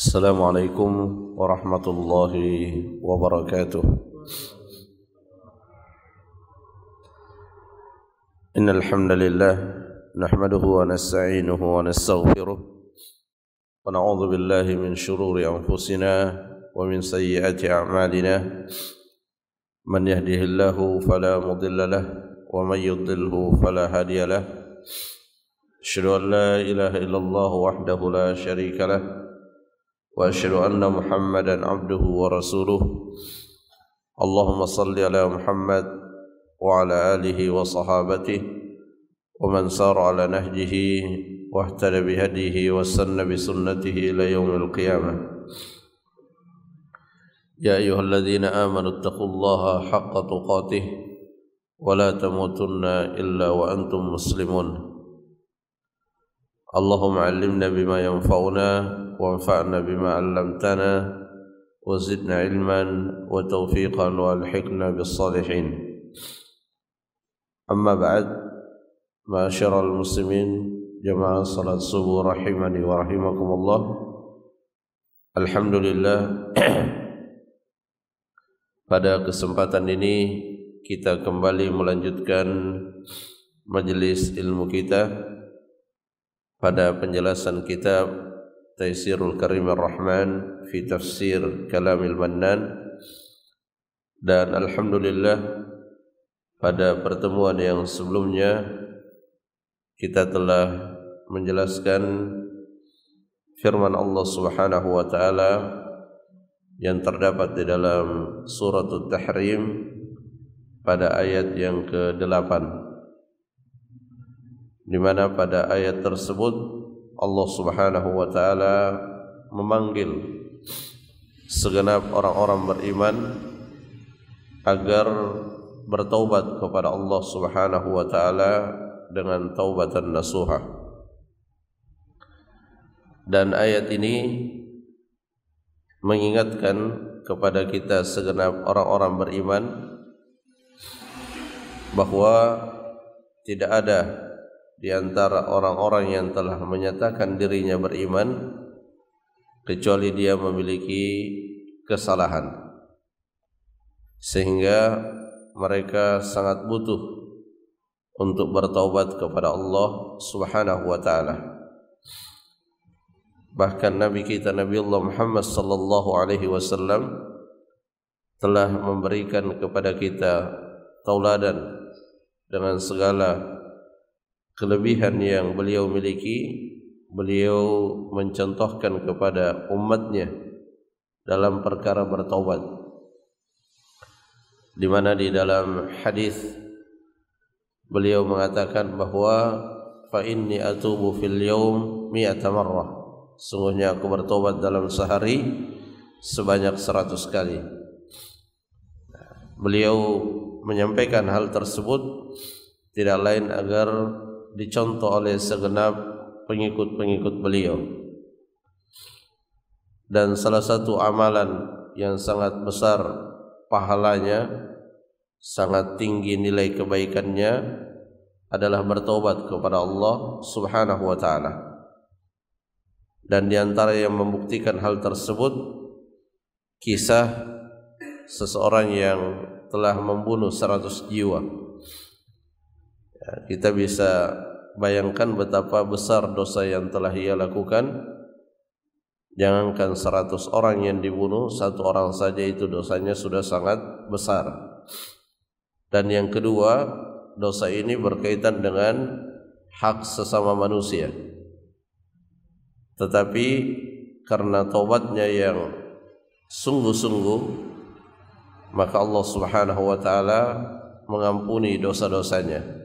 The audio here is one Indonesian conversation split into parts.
Assalamualaikum warahmatullahi wabarakatuh. Innal hamdalillah nahmaduhu wa nasta'inuhu wa nastaghfiruh wa na'udzu billahi min shururi anfusina wa min sayyiati a'malina. Man yahdihillahu fala mudilla lahu wa man yudlilhu fala hadiya lahu. Asyhadu an la ilaha illallah wahdahu la syarika lahu wa asyhadu anna Muhammadan abduhu wa rasuluh. Allahumma salli ala Muhammad wa ala alihi wa sahabatihi wa man sara ala nahjihi wa ihtada bihadihi wa sanna bi sunnatihi ila yaumil qiyamah. Ya ayyuhalladzina amanu taqullaha haqqa tuqatih wa la tamutunna illa wa antum muslimun. Allahumma 'allimna bima yanfa'una wanfa'na bima 'allamtana wa zidna ilman wa tawfiqan wa alhiqna bis salihin. Amma ba'd, ma'asyiral muslimin, jamaah salat subuh rahimani wa rahimakumullah. Alhamdulillah, pada kesempatan ini kita kembali melanjutkan majelis ilmu kita pada penjelasan kitab Taisirul Karimir Rahman fi Tafsir Kalamil Mannan. Dan alhamdulillah, pada pertemuan yang sebelumnya kita telah menjelaskan firman Allah Subhanahu wa taala yang terdapat di dalam suratul Tahrim pada ayat yang ke-8, di mana pada ayat tersebut Allah Subhanahu wa taala memanggil segenap orang-orang beriman agar bertaubat kepada Allah Subhanahu wa taala dengan taubatan nasuha. Dan ayat ini mengingatkan kepada kita segenap orang-orang beriman bahwa tidak ada di antara orang-orang yang telah menyatakan dirinya beriman kecuali dia memiliki kesalahan, sehingga mereka sangat butuh untuk bertaubat kepada Allah Subhanahu wa taala. Bahkan Nabi kita Nabi Allah Muhammad sallallahu alaihi wasallam telah memberikan kepada kita tauladan dengan segala kelebihan yang beliau miliki. Beliau mencontohkan kepada umatnya dalam perkara bertaubat, di mana di dalam hadis beliau mengatakan bahwa fa inni atubu fil yaum mi'ata marrah, sungguhnya aku bertobat dalam sehari sebanyak 100 kali. Beliau menyampaikan hal tersebut tidak lain agar dicontoh oleh segenap pengikut-pengikut beliau. Dan salah satu amalan yang sangat besar pahalanya, sangat tinggi nilai kebaikannya adalah bertaubat kepada Allah Subhanahu wa taala. Dan di antara yang membuktikan hal tersebut kisah seseorang yang telah membunuh 100 jiwa. Kita bisa bayangkan betapa besar dosa yang telah ia lakukan. Jangankan 100 orang yang dibunuh, 1 orang saja itu dosanya sudah sangat besar. Dan yang kedua, dosa ini berkaitan dengan hak sesama manusia. Tetapi karena taubatnya yang sungguh-sungguh, maka Allah Subhanahu wa taala mengampuni dosa-dosanya.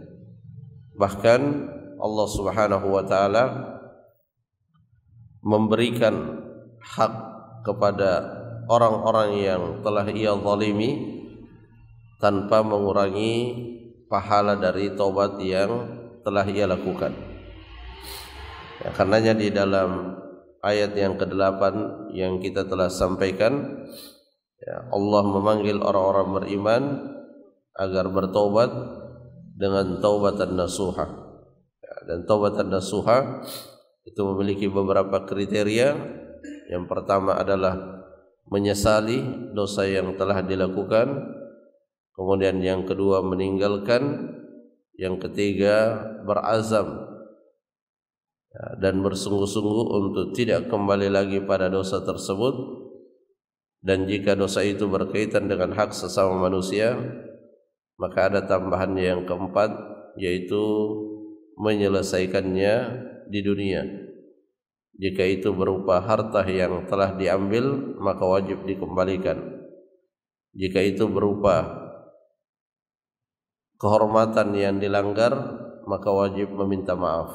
Bahkan Allah Subhanahu wa taala memberikan hak kepada orang-orang yang telah ia zalimi tanpa mengurangi pahala dari taubat yang telah ia lakukan. Ya, karenanya di dalam ayat yang ke-8 yang kita telah sampaikan, ya, Allah memanggil orang-orang beriman agar bertaubat dengan taubatan nasuha. Dan taubatan nasuha itu memiliki beberapa kriteria Yang pertama adalah menyesali dosa yang telah dilakukan, kemudian yang kedua meninggalkan, yang ketiga berazam dan bersungguh-sungguh untuk tidak kembali lagi pada dosa tersebut. Dan jika dosa itu berkaitan dengan hak sesama manusia, maka ada tambahan yang keempat, yaitu menyelesaikannya di dunia. Jika itu berupa harta yang telah diambil, maka wajib dikembalikan. Jika itu berupa kehormatan yang dilanggar, maka wajib meminta maaf.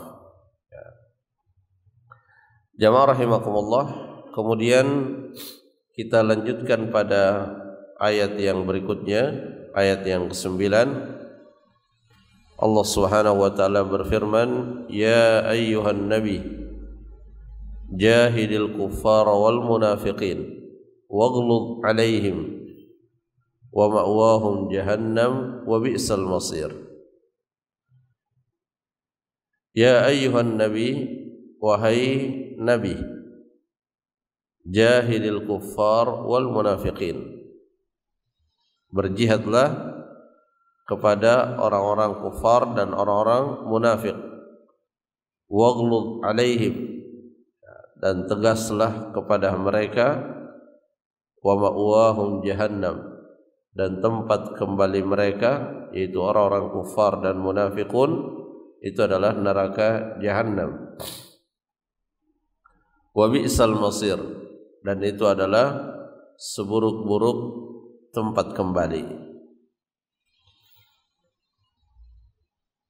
Jamaah rahimakumullah. Kemudian kita lanjutkan pada ayat yang berikutnya, ayat yang ke-9. Allah Subhanahu wa taala berfirman, "Ya ayyuhan nabi, jahidil kuffara wal munafiqin waghluz 'alaihim wa ma'wahum jahannam wa bi'sal masir." Ya ayyuhan nabi, wahai nabi, jahidil kuffar wal munafiqin, berjihadlah kepada orang-orang kufar dan orang-orang munafik. Waghluz 'alaihim, dan tegaslah kepada mereka. Wa ma'wahum jahannam, dan tempat kembali mereka, yaitu orang-orang kufar dan munafikun, itu adalah neraka jahannam. Wa bi'sal masir, dan itu adalah seburuk-buruk tempat kembali.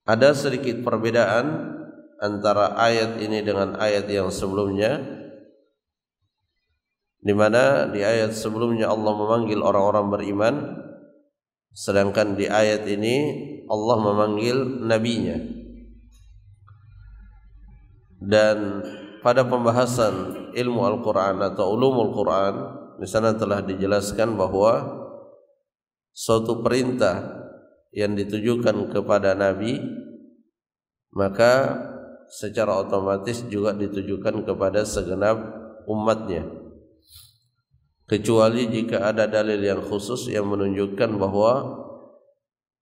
Ada sedikit perbedaan antara ayat ini dengan ayat yang sebelumnya, di mana di ayat sebelumnya Allah memanggil orang-orang beriman, sedangkan di ayat ini Allah memanggil nabinya. Dan pada pembahasan ilmu Al-Quran atau ulumul Quran, di sana telah dijelaskan bahwa suatu perintah yang ditujukan kepada Nabi, maka secara otomatis juga ditujukan kepada segenap umatnya, kecuali jika ada dalil yang khusus yang menunjukkan bahwa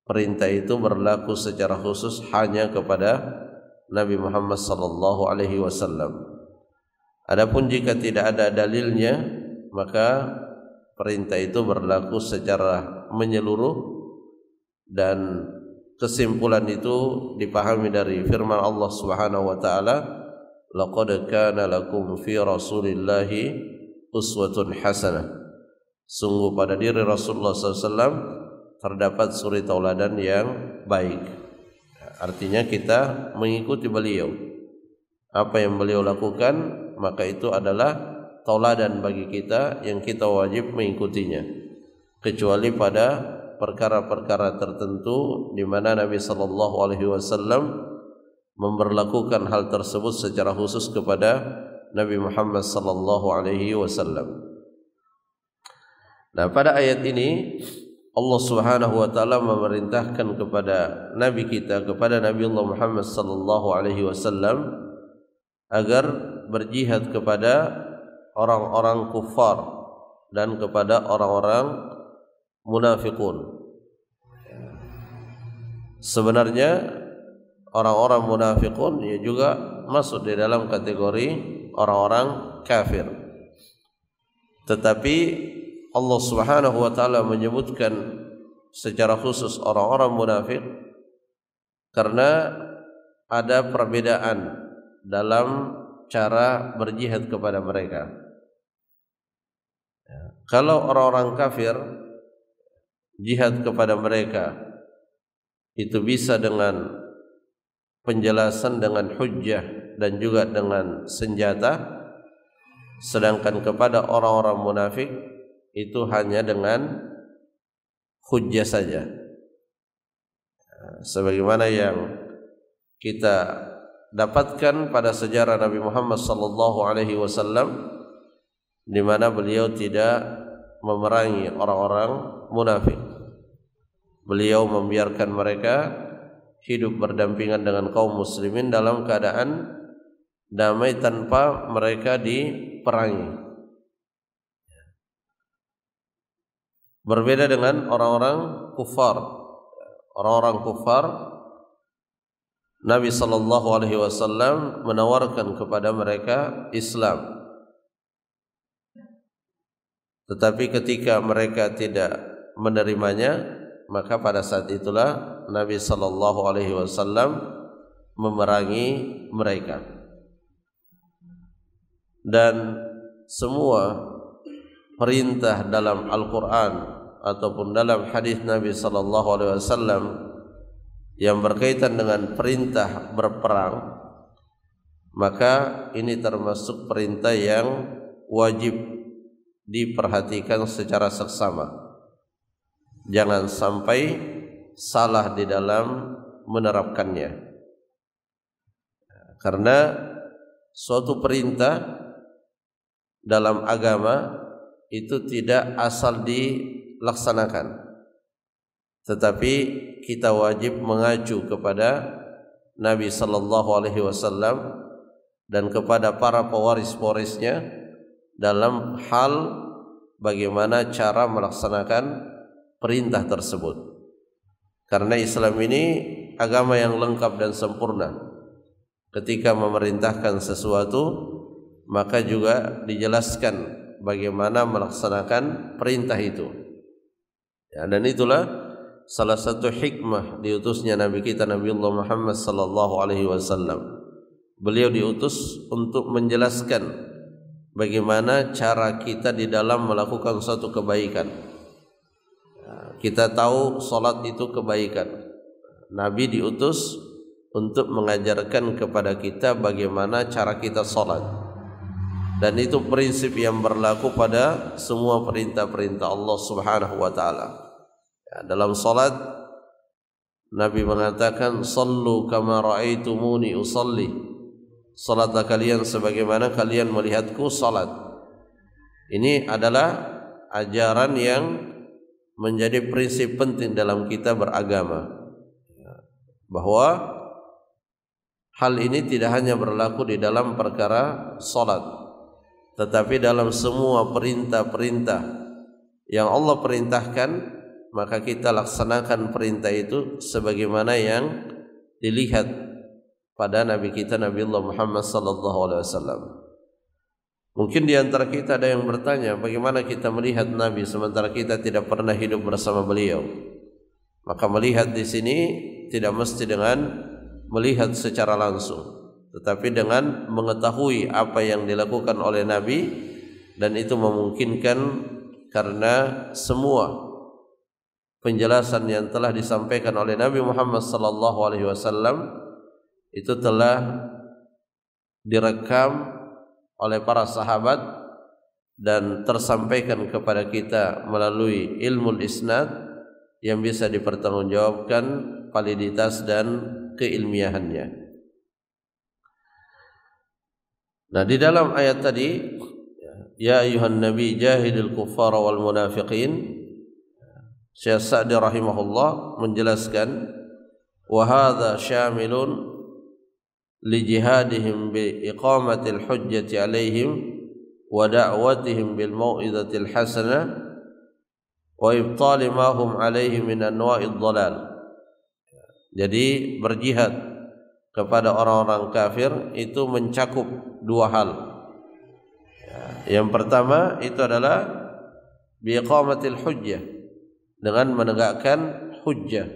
perintah itu berlaku secara khusus hanya kepada Nabi Muhammad sallallahu alaihi wasallam. Adapun jika tidak ada dalilnya, maka perintah itu berlaku secara menyeluruh, dan kesimpulan itu dipahami dari firman Allah Subhanahu wa taala, "Laqad kana lakum fi Rasulillahi uswatun hasanah." Sungguh pada diri Rasulullah SAW terdapat suri tauladan yang baik. Artinya kita mengikuti beliau. Apa yang beliau lakukan, maka itu adalah tauladan bagi kita yang kita wajib mengikutinya. Kecuali pada perkara-perkara tertentu di mana Nabi sallallahu alaihi wasallam memberlakukan hal tersebut secara khusus kepada Nabi Muhammad sallallahu alaihi wasallam. Nah, pada ayat ini Allah Subhanahu wa taala memerintahkan kepada nabi kita, kepada Nabi Allah Muhammad sallallahu alaihi wasallam, agar berjihad kepada orang-orang kufar dan kepada orang-orang munafikun. Sebenarnya orang-orang munafikun ya juga masuk di dalam kategori orang-orang kafir. Tetapi Allah Subhanahu wa taala menyebutkan secara khusus orang-orang munafik karena ada perbedaan dalam cara berjihad kepada mereka. Kalau orang-orang kafir, jihad kepada mereka itu bisa dengan penjelasan, dengan hujjah, dan juga dengan senjata. Sedangkan kepada orang-orang munafik itu hanya dengan hujjah saja. Sebagaimana yang kita dapatkan pada sejarah Nabi Muhammad sallallahu alaihi wasallam, di mana beliau tidak memerangi orang-orang munafik. Beliau membiarkan mereka hidup berdampingan dengan kaum muslimin dalam keadaan damai tanpa mereka diperangi. Berbeda dengan orang-orang kufar. Orang-orang kufar, Nabi sallallahu alaihi wasallam menawarkan kepada mereka Islam. Tetapi ketika mereka tidak menerimanya, maka pada saat itulah Nabi sallallahu alaihi wasallam memerangi mereka. Dan semua perintah dalam Al-Quran ataupun dalam hadis Nabi sallallahu alaihi wasallam yang berkaitan dengan perintah berperang, maka ini termasuk perintah yang wajib diperhatikan secara seksama. Jangan sampai salah di dalam menerapkannya. Karena suatu perintah dalam agama itu tidak asal dilaksanakan, tetapi kita wajib mengacu kepada Nabi sallallahu alaihi wasallam dan kepada para pewaris-pewarisnya dalam hal bagaimana cara melaksanakan perintah tersebut. Karena Islam ini agama yang lengkap dan sempurna. Ketika memerintahkan sesuatu, maka juga dijelaskan bagaimana melaksanakan perintah itu. Ya, dan itulah salah satu hikmah diutusnya Nabi kita Nabiullah Muhammad sallallahu alaihi wasallam. Beliau diutus untuk menjelaskan bagaimana cara kita di dalam melakukan suatu kebaikan. Ya, kita tahu salat itu kebaikan. Nabi diutus untuk mengajarkan kepada kita bagaimana cara kita salat. Dan itu prinsip yang berlaku pada semua perintah-perintah Allah Subhanahu wa taala. Ya, dalam salat Nabi mengatakan, "Shallu kama raaitumuni usalli." Salatlah kalian sebagaimana kalian melihatku salat. Ini adalah ajaran yang menjadi prinsip penting dalam kita beragama. Bahwa hal ini tidak hanya berlaku di dalam perkara salat, tetapi dalam semua perintah-perintah yang Allah perintahkan, maka kita laksanakan perintah itu sebagaimana yang dilihat pada Nabi kita Nabiullah Muhammad sallallahu alaihi wasallam. Mungkin di antara kita ada yang bertanya, bagaimana kita melihat Nabi sementara kita tidak pernah hidup bersama beliau? Maka melihat di sini tidak mesti dengan melihat secara langsung, tetapi dengan mengetahui apa yang dilakukan oleh Nabi, dan itu memungkinkan karena semua penjelasan yang telah disampaikan oleh Nabi Muhammad sallallahu alaihi wasallam itu telah direkam oleh para sahabat dan tersampaikan kepada kita melalui ilmu isnad yang bisa dipertanggungjawabkan validitas dan keilmiahannya. Nah, di dalam ayat tadi, ya ayuhan nabi jahidil kuffara wal munafiqin, Syekh Sa'di rahimahullah menjelaskan, wa hadza syamilun li jihadihim bi iqamatil hujjati alaihim wa da'watihim bil mau'izatil hasanah wa ibtali ma hum alaihi min anwa'id dhalal. Jadi berjihad kepada orang-orang kafir itu mencakup dua hal. Yang pertama itu adalah biqamatil hujjah, dengan menegakkan hujjah,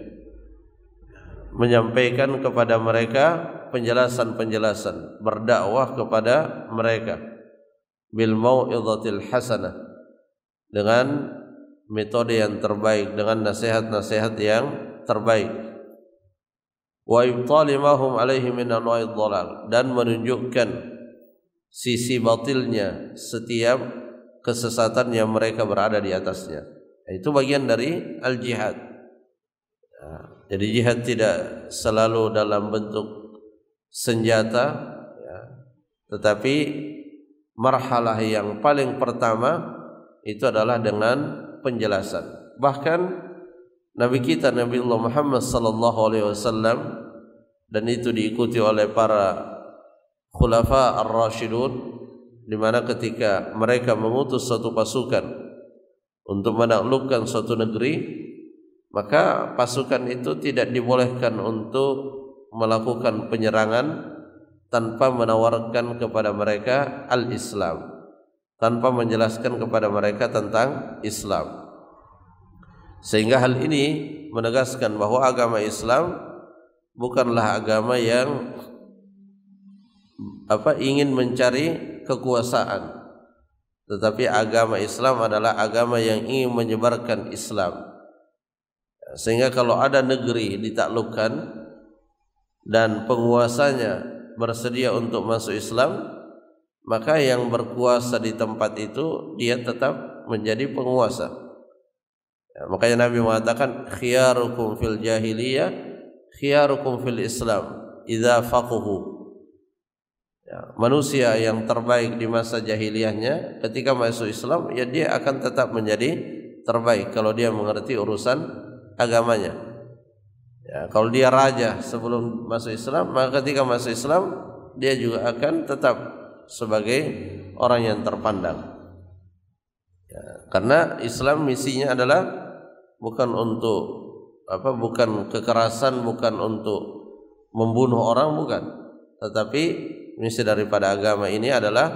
menyampaikan kepada mereka penjelasan-penjelasan, berdakwah kepada mereka bil mau'izatil hasanah, dengan metode yang terbaik, dengan nasihat-nasihat yang terbaik. Wa ibtali ma hum alaihi min anwa'id dhalal, dan menunjukkan sisi batilnya setiap kesesatan yang mereka berada di atasnya. Itu bagian dari al-jihad. Jadi jihad tidak selalu dalam bentuk senjata, tetapi marhalah yang paling pertama itu adalah dengan penjelasan. Bahkan Nabi kita Nabiullah Muhammad sallallahu alaihi wasallam, dan itu diikuti oleh para khulafa ar-rasyidun, di mana ketika mereka mengutus suatu pasukan untuk menaklukkan suatu negeri, maka pasukan itu tidak dibolehkan untuk melakukan penyerangan tanpa menawarkan kepada mereka al-Islam, tanpa menjelaskan kepada mereka tentang Islam. Sehingga hal ini menegaskan bahwa agama Islam bukanlah agama yang ingin mencari kekuasaan, tetapi agama Islam adalah agama yang ingin menyebarkan Islam. Sehingga kalau ada negeri ditaklukkan dan penguasanya bersedia untuk masuk Islam, maka yang berkuasa di tempat itu dia tetap menjadi penguasa. Makanya Nabi mengatakan khiyarukum fil jahiliyah khiyarukum fil Islam idza faquhu. Manusia yang terbaik di masa jahiliyahnya ketika masuk Islam, ya dia akan tetap menjadi terbaik kalau dia mengerti urusan agamanya. Kalau dia raja sebelum masuk Islam, maka ketika masuk Islam dia juga akan tetap sebagai orang yang terpandang. Karena Islam misinya adalah bukan untuk bukan kekerasan, bukan untuk membunuh orang, bukan. Tetapi misi daripada agama ini adalah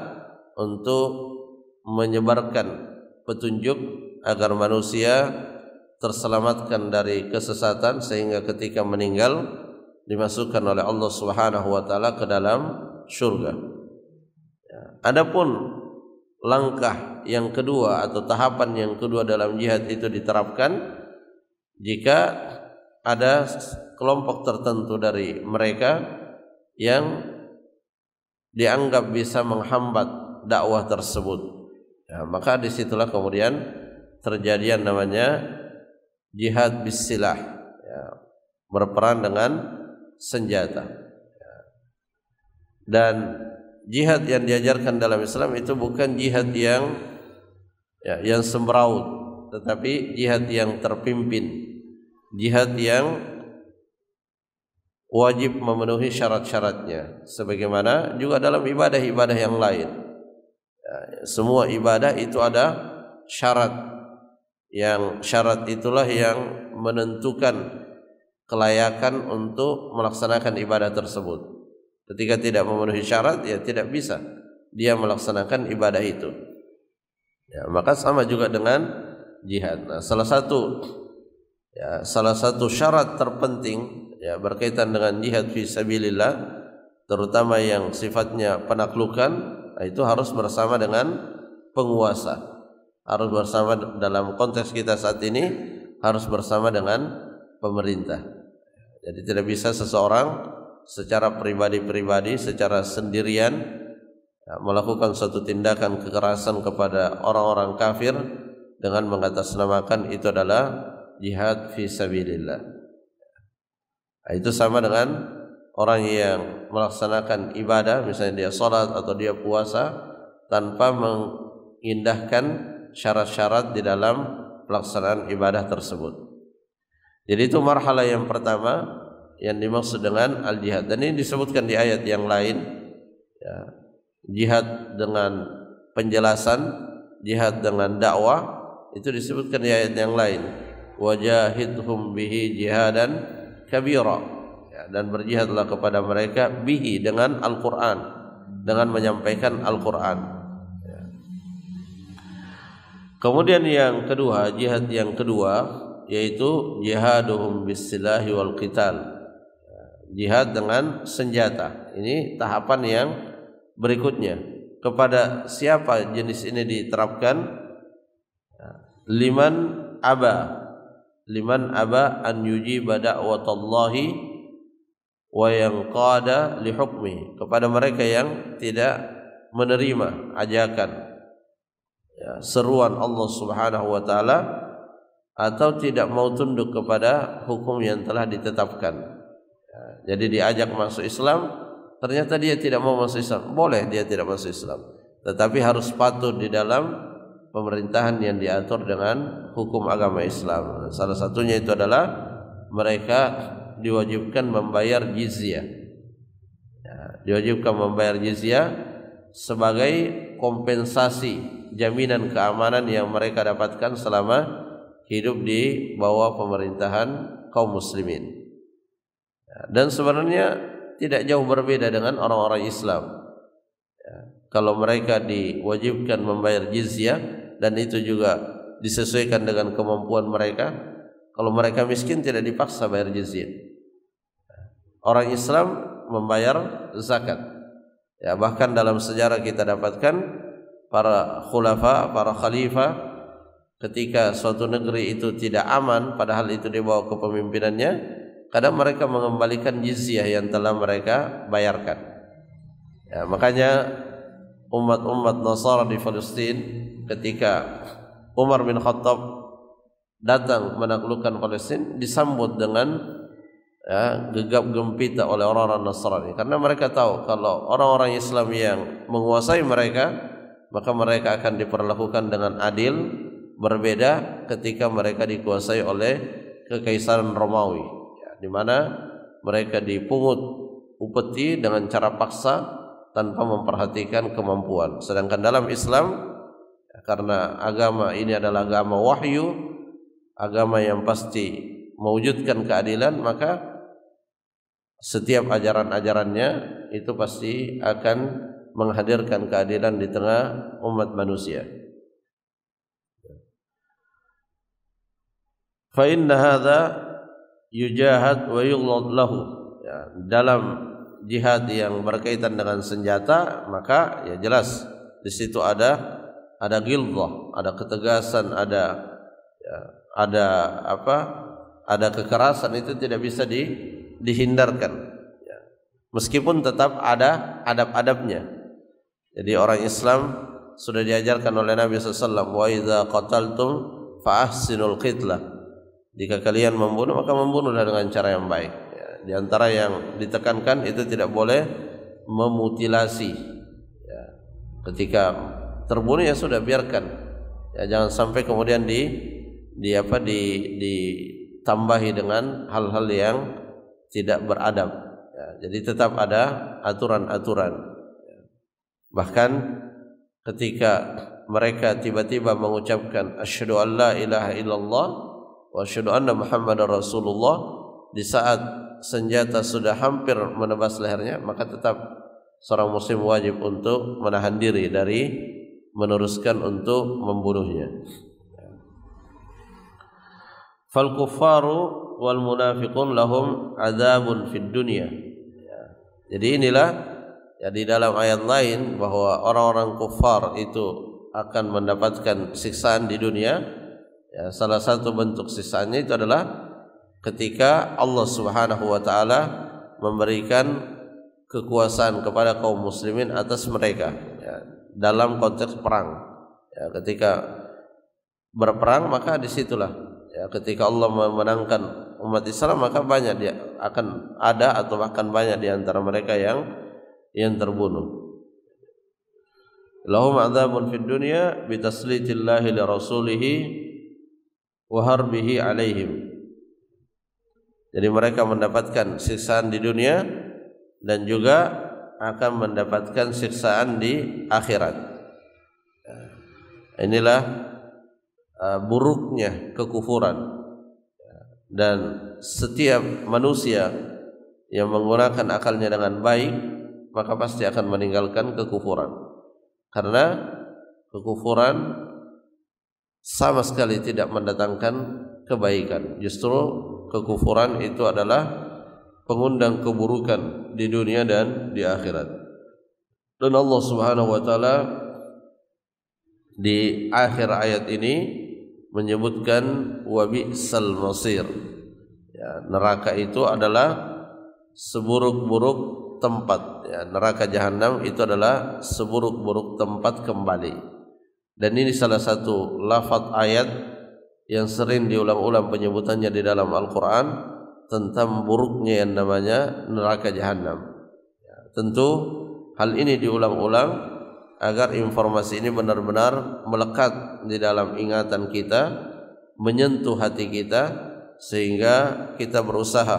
untuk menyebarkan petunjuk agar manusia terselamatkan dari kesesatan, sehingga ketika meninggal dimasukkan oleh Allah Subhanahu wa taala ke dalam surga. Adapun langkah yang kedua atau tahapan yang kedua dalam jihad itu diterapkan jika ada kelompok tertentu dari mereka yang dianggap bisa menghambat dakwah tersebut. Maka disitulah kemudian terjadi yang namanya jihad bisilah, berperang dengan senjata. Dan jihad yang diajarkan dalam Islam itu bukan jihad yang sembraut, tetapi jihad yang terpimpin, jihad yang wajib memenuhi syarat-syaratnya, sebagaimana juga dalam ibadah-ibadah yang lain. Semua ibadah itu ada syarat, yang syarat itulah yang menentukan kelayakan untuk melaksanakan ibadah tersebut. Ketika tidak memenuhi syarat, ya tidak bisa dia melaksanakan ibadah itu. Maka sama juga dengan jihad. Nah, salah satu syarat terpenting berkaitan dengan jihad fi sabilillah, terutama yang sifatnya penaklukan, itu harus bersama dengan penguasa. Harus bersama, dalam konteks kita saat ini harus bersama dengan pemerintah. Jadi tidak bisa seseorang secara pribadi-pribadi, secara sendirian melakukan suatu tindakan kekerasan kepada orang-orang kafir dengan mengatasnamakan itu adalah jihad fi sabilillah. Itu sama dengan orang yang melaksanakan ibadah, misalnya dia salat atau dia puasa, tanpa mengindahkan syarat-syarat di dalam pelaksanaan ibadah tersebut. Jadi itu marhalah yang pertama yang dimaksud dengan al-jihad. Dan ini disebutkan di ayat yang lain, jihad dengan penjelasan, jihad dengan dakwah, itu disebutkan di ayat yang lain. Wajahidhum bihi jihadan kabira, dan berjihadlah kepada mereka bihi, dengan Al-Quran, dengan menyampaikan Al-Quran. Kemudian yang kedua, jihad yang kedua yaitu jihaduhum bisilahi wal qital, jihad dengan senjata. Ini tahapan yang berikutnya. Kepada siapa jenis ini diterapkan? Liman aba an yujiba da'watallahi wa yanqada li hukmi, kepada mereka yang tidak menerima ajakan seruan Allah Subhanahu wa taala atau tidak mau tunduk kepada hukum yang telah ditetapkan. Jadi diajak masuk Islam, ternyata dia tidak mau masuk Islam. Boleh dia tidak masuk Islam, tetapi harus patuh di dalam pemerintahan yang diatur dengan hukum agama Islam. Salah satunya itu adalah mereka diwajibkan membayar jizyah. Diwajibkan membayar jizyah sebagai kompensasi jaminan keamanan yang mereka dapatkan selama hidup di bawah pemerintahan kaum muslimin. Dan sebenarnya tidak jauh berbeda dengan orang-orang Islam. Kalau mereka diwajibkan membayar jizyah dan itu juga disesuaikan dengan kemampuan mereka, kalau mereka miskin tidak dipaksa bayar jizyah. Orang Islam membayar zakat. Ya, bahkan dalam sejarah kita dapatkan para khulafa, para khalifah, ketika suatu negeri itu tidak aman padahal itu di bawah kepemimpinannya, kadang mereka mengembalikan jizyah yang telah mereka bayarkan. Ya, makanya umat-umat Nasara di Palestina ketika Umar bin Khattab datang menaklukkan Palestina disambut dengan gegap gempita oleh orang-orang Nasrani, karena mereka tahu kalau orang-orang Islam yang menguasai mereka, maka mereka akan diperlakukan dengan adil, berbeda ketika mereka dikuasai oleh kekaisaran Romawi, di mana mereka dipungut upeti dengan cara paksa tanpa memperhatikan kemampuan. Sedangkan dalam Islam, karena agama ini adalah agama wahyu, agama yang pasti mewujudkan keadilan, maka setiap ajaran-ajarannya itu pasti akan menghadirkan keadilan di tengah umat manusia. Fa inna hadza yujahad wa yughlad lahu. Ya, dalam jihad yang berkaitan dengan senjata, maka ya jelas di situ ada ghilzah, ada ketegasan, ada kekerasan, itu tidak bisa dihindarkan, ya. Meskipun tetap ada adab-adabnya. Jadi orang Islam sudah diajarkan oleh Nabi SAW, wa idza qataltum fa ahsinul qitlah. Jika kalian membunuh, maka membunuhlah dengan cara yang baik. Ya, di antara yang ditekankan itu tidak boleh memutilasi. Ya, ketika terbunuh ya sudah biarkan. Ya, jangan sampai kemudian ditambahi dengan hal-hal yang tidak beradab. Ya, jadi tetap ada aturan-aturan. Ya. Bahkan ketika mereka tiba-tiba mengucapkan asyhadu an la ilaha illallah wa asyhadu anna muhammadar rasulullah, di saat senjata sudah hampir menebas lehernya, maka tetap seorang muslim wajib untuk menahan diri dari meneruskan untuk membunuhnya. Fal kuffaru wal munafiqun lahum adzabun fid dunya. Ya. Jadi inilah ya, di dalam ayat lain bahwa orang-orang kufar itu akan mendapatkan siksaan di dunia. Ya, salah satu bentuk siksaannya itu adalah ketika Allah Subhanahu wa taala memberikan kekuasaan kepada kaum muslimin atas mereka, ya, dalam konteks perang. Ya, ketika berperang, maka disitulah ya, ketika Allah memenangkan umat Islam, maka banyak dia akan ada atau bahkan banyak di antara mereka yang terbunuh. Lahum adzabun fid dunya bi taslitillahi li rasulihi wa harbihi alaihim. Jadi mereka mendapatkan siksaan di dunia dan juga akan mendapatkan siksaan di akhirat. Inilah buruknya kekufuran, dan setiap manusia yang menggunakan akalnya dengan baik maka pasti akan meninggalkan kekufuran, karena kekufuran sama sekali tidak mendatangkan kebaikan. Justru kekufuran itu adalah pengundang keburukan di dunia dan di akhirat. Dan Allah Subhanahu wa taala di akhir ayat ini menyebutkan wa bi'sal masir. Ya, neraka itu adalah seburuk-buruk tempat. Ya, neraka jahanam itu adalah seburuk-buruk tempat kembali. Dan ini salah satu lafaz ayat yang sering diulang-ulang penyebutannya di dalam Al-Quran tentang buruknya yang namanya neraka jahanam. Ya, tentu hal ini diulang-ulang agar informasi ini benar-benar melekat di dalam ingatan kita, menyentuh hati kita, sehingga kita berusaha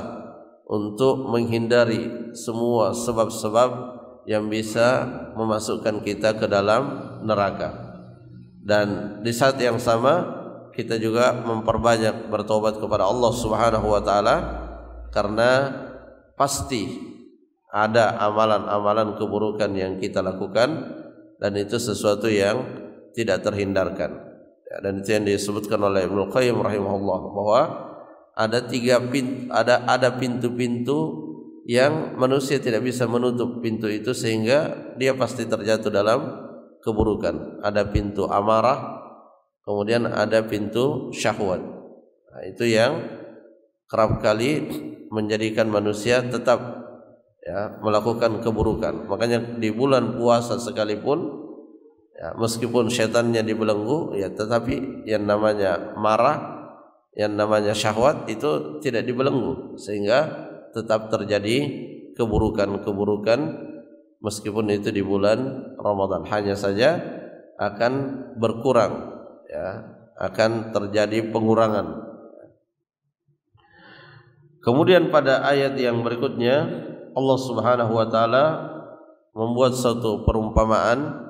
untuk menghindari semua sebab-sebab yang bisa memasukkan kita ke dalam neraka. Dan di saat yang sama kita juga memperbanyak bertobat kepada Allah Subhanahu wa taala, karena pasti ada amalan-amalan keburukan yang kita lakukan dan itu sesuatu yang tidak terhindarkan. Dan itu yang disebutkan oleh Ibnu Qayyim rahimahullah, bahwa ada pintu-pintu yang manusia tidak bisa menutup pintu itu sehingga dia pasti terjatuh dalam keburukan. Ada pintu amarah, kemudian ada pintu syahwat. Nah, itu yang kerap kali menjadikan manusia tetap melakukan keburukan. Makanya di bulan puasa sekalipun meskipun setannya dibelenggu tetapi yang namanya marah, yang namanya syahwat itu tidak dibelenggu, sehingga tetap terjadi keburukan-keburukan meskipun itu di bulan Ramadan. Hanya saja akan berkurang, akan terjadi pengurangan. Kemudian pada ayat yang berikutnya Allah Subhanahu wa taala membuat satu perumpamaan.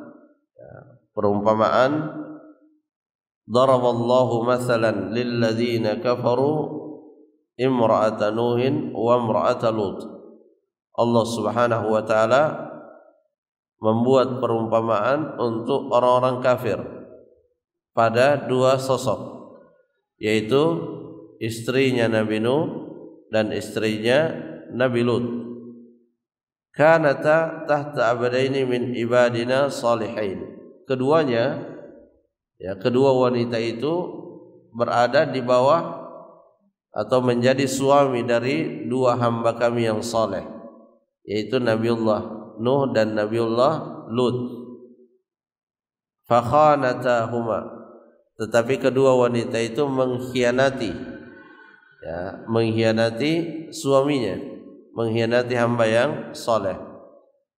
Daraballahu mathalan lilladzina kafaru imra'ata Nuhin wa imra'ata Lut. Allah Subhanahu wa taala membuat perumpamaan untuk orang-orang kafir pada dua sosok, yaitu istrinya Nabi Nuh dan istrinya Nabi Lut. Kanata tahta abadaini min ibadina salihin. Keduanya, kedua wanita itu berada di bawah atau menjadi suami dari dua hamba kami yang saleh, yaitu Nabiullah Nuh dan Nabiullah Lut. Fakhanatahuma, tetapi kedua wanita itu mengkhianati suaminya, mengkhianati hamba yang saleh.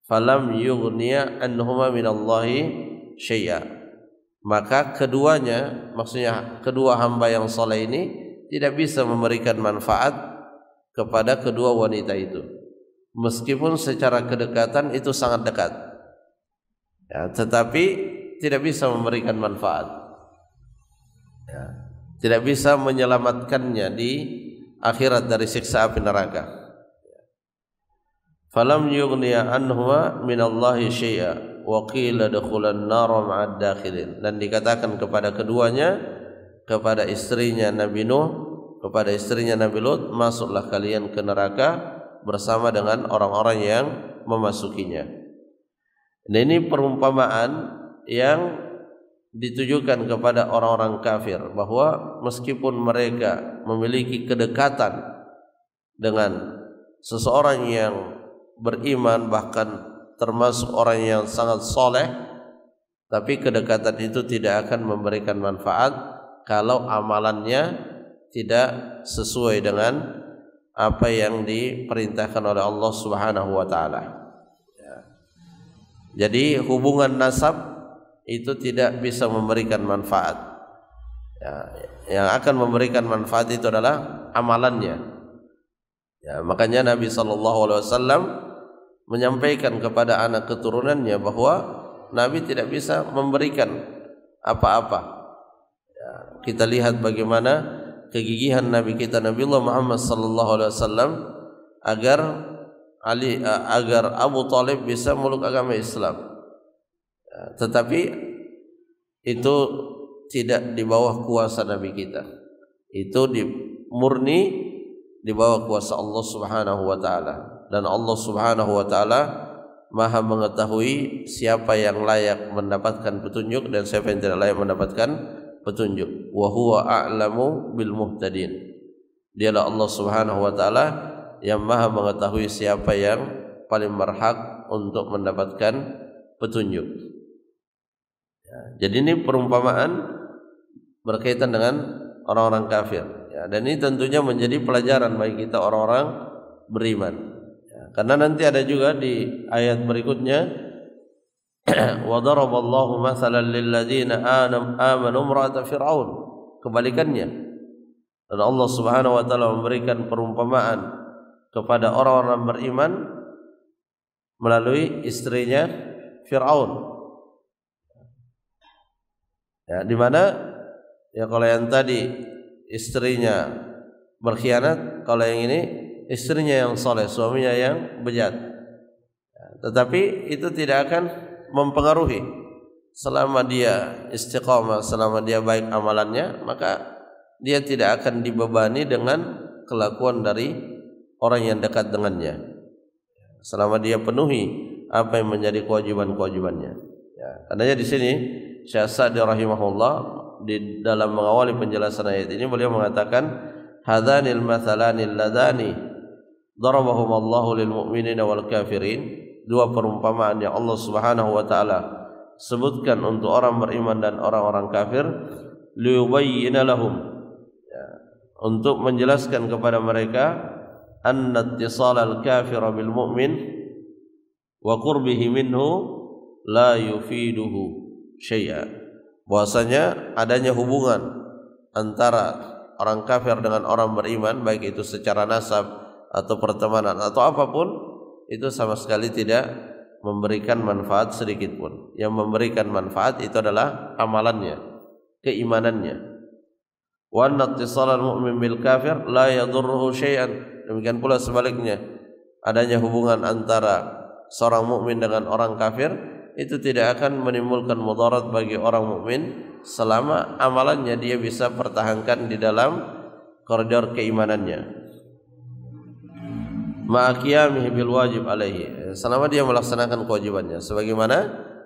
Falam yughniya anhuma minallahi syai'a, maka keduanya, maksudnya kedua hamba yang saleh ini tidak bisa memberikan manfaat kepada kedua wanita itu, meskipun secara kedekatan itu sangat dekat, tetapi tidak bisa memberikan manfaat, tidak bisa menyelamatkannya di akhirat dari siksa api neraka. Falam yughniya anhuma minallahi syai'a wa qila dukhulan nar ma'ad dakhilin. Dan dikatakan kepada keduanya, kepada istrinya Nabi Nuh, kepada istrinya Nabi Lut, masuklah kalian ke neraka bersama dengan orang-orang yang memasukinya. Dan ini perumpamaan yang ditujukan kepada orang-orang kafir, bahwa meskipun mereka memiliki kedekatan dengan seseorang yang beriman, bahkan termasuk orang yang sangat soleh, tapi kedekatan itu tidak akan memberikan manfaat kalau amalannya tidak sesuai dengan apa yang diperintahkan oleh Allah Subhanahu wa taala. Jadi hubungan nasab itu tidak bisa memberikan manfaat. Yang akan memberikan manfaat itu adalah amalannya. Makanya Nabi SAW menyampaikan kepada anak keturunannya bahwa Nabi tidak bisa memberikan apa-apa. Kita lihat bagaimana kegigihan Nabi kita Nabiullah Muhammad SAW agar Abu Talib bisa meluk agama Islam. Tetapi itu tidak di bawah kuasa Nabi kita. Itu murni di bawah kuasa Allah Subhanahu wa taala. Dan Allah Subhanahu wa taala Maha mengetahui siapa yang layak mendapatkan petunjuk dan siapa yang tidak layak mendapatkan petunjuk. Wa huwa a'lamu bil muhtadin. Dialah Allah Subhanahu wa taala yang Maha mengetahui siapa yang paling berhak untuk mendapatkan petunjuk. Jadi ini perumpamaan berkaitan dengan orang-orang kafir. Dan ini tentunya menjadi pelajaran bagi kita orang-orang beriman. Karena nanti ada juga di ayat berikutnya, wa daraballahu mathalan lil ladzina amanu imra'ata fir'aun. Kebalikannya. Dan Allah Subhanahu wa taala memberikan perumpamaan kepada orang-orang beriman melalui istrinya Fir'aun. Ya, di mana ya kalau yang tadi istrinya berkhianat, kalau yang ini istrinya yang soleh, suaminya yang bejat. Ya, tetapi itu tidak akan mempengaruhi selama dia istiqamah, selama dia baik amalannya, maka dia tidak akan dibebani dengan kelakuan dari orang yang dekat dengannya. Selama dia penuhi apa yang menjadi kewajiban-kewajibannya. Ya, karena di sini Syekh Sa'di rahimahullah di dalam mengawali penjelasan ayat ini beliau mengatakan hadanil mathalanil ladani darabahum Allahu lil mu'minina wal kafirin, dua perumpamaan yang Allah Subhanahu wa taala sebutkan untuk orang beriman dan orang-orang kafir, liyubayyina lahum, ya, untuk menjelaskan kepada mereka anna ittisalal kafir bil mu'min wa qurbihi minhu la yufiduhu syai'a, bahwasanya adanya hubungan antara orang kafir dengan orang beriman, baik itu secara nasab atau pertemanan atau apapun, itu sama sekali tidak memberikan manfaat sedikit pun. Yang memberikan manfaat itu adalah amalannya, keimanannya. Wa anna ittisalal mu'min bil kafir la yadurruhu syai'an. Demikian pula sebaliknya, adanya hubungan antara seorang mukmin dengan orang kafir itu tidak akan menimbulkan mudarat bagi orang mukmin selama amalannya dia bisa pertahankan di dalam koridor keimanannya. Ma'aqiyamihi bil wajib alaihi, selama dia melaksanakan kewajibannya. Sebagaimana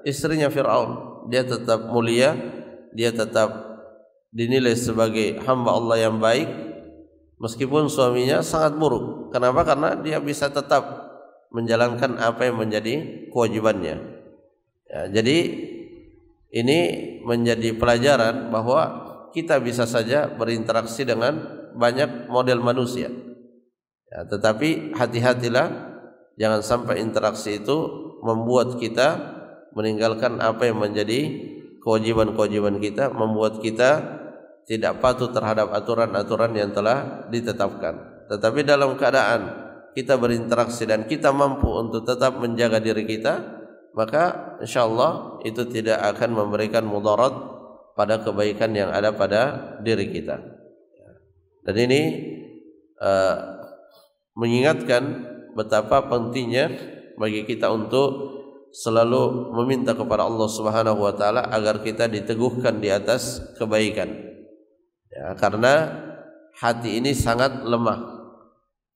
istrinya Fir'aun, dia tetap mulia, dia tetap dinilai sebagai hamba Allah yang baik meskipun suaminya sangat buruk. Kenapa? Karena dia bisa tetap menjalankan apa yang menjadi kewajibannya. Ya, jadi ini menjadi pelajaran bahwa kita bisa saja berinteraksi dengan banyak model manusia. Ya, tetapi hati-hatilah jangan sampai interaksi itu membuat kita meninggalkan apa yang menjadi kewajiban-kewajiban kita, membuat kita tidak patuh terhadap aturan-aturan yang telah ditetapkan. Tetapi dalam keadaan kita berinteraksi dan kita mampu untuk tetap menjaga diri kita, maka insyaallah itu tidak akan memberikan mudarat pada kebaikan yang ada pada diri kita. Dan ini mengingatkan betapa pentingnya bagi kita untuk selalu meminta kepada Allah Subhanahu wa taala agar kita diteguhkan di atas kebaikan. Ya, karena hati ini sangat lemah.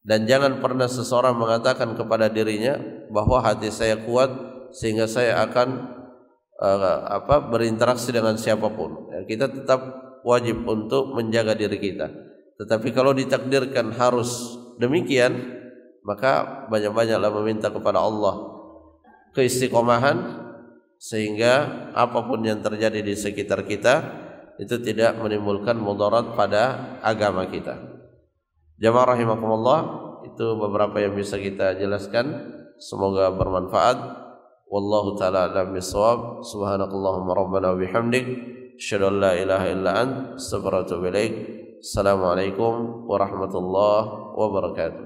Dan jangan pernah seseorang mengatakan kepada dirinya bahwa hati saya kuat sehingga saya akan berinteraksi dengan siapapun. Ya, kita tetap wajib untuk menjaga diri kita. Tetapi kalau ditakdirkan harus demikian, maka banyak-banyaklah meminta kepada Allah keistiqomahan sehingga apapun yang terjadi di sekitar kita itu tidak menimbulkan mudarat pada agama kita. Jamaah rahimakumullah, itu beberapa yang bisa kita jelaskan. Semoga bermanfaat. Wallahu ta'ala a'lam bissawab. Subhanakallahumma rabbana wa bihamdik, asyhadu an la ilaha illa anta, astaghfiruka wa atubu ilaik. Assalamualaikum warahmatullahi wabarakatuh.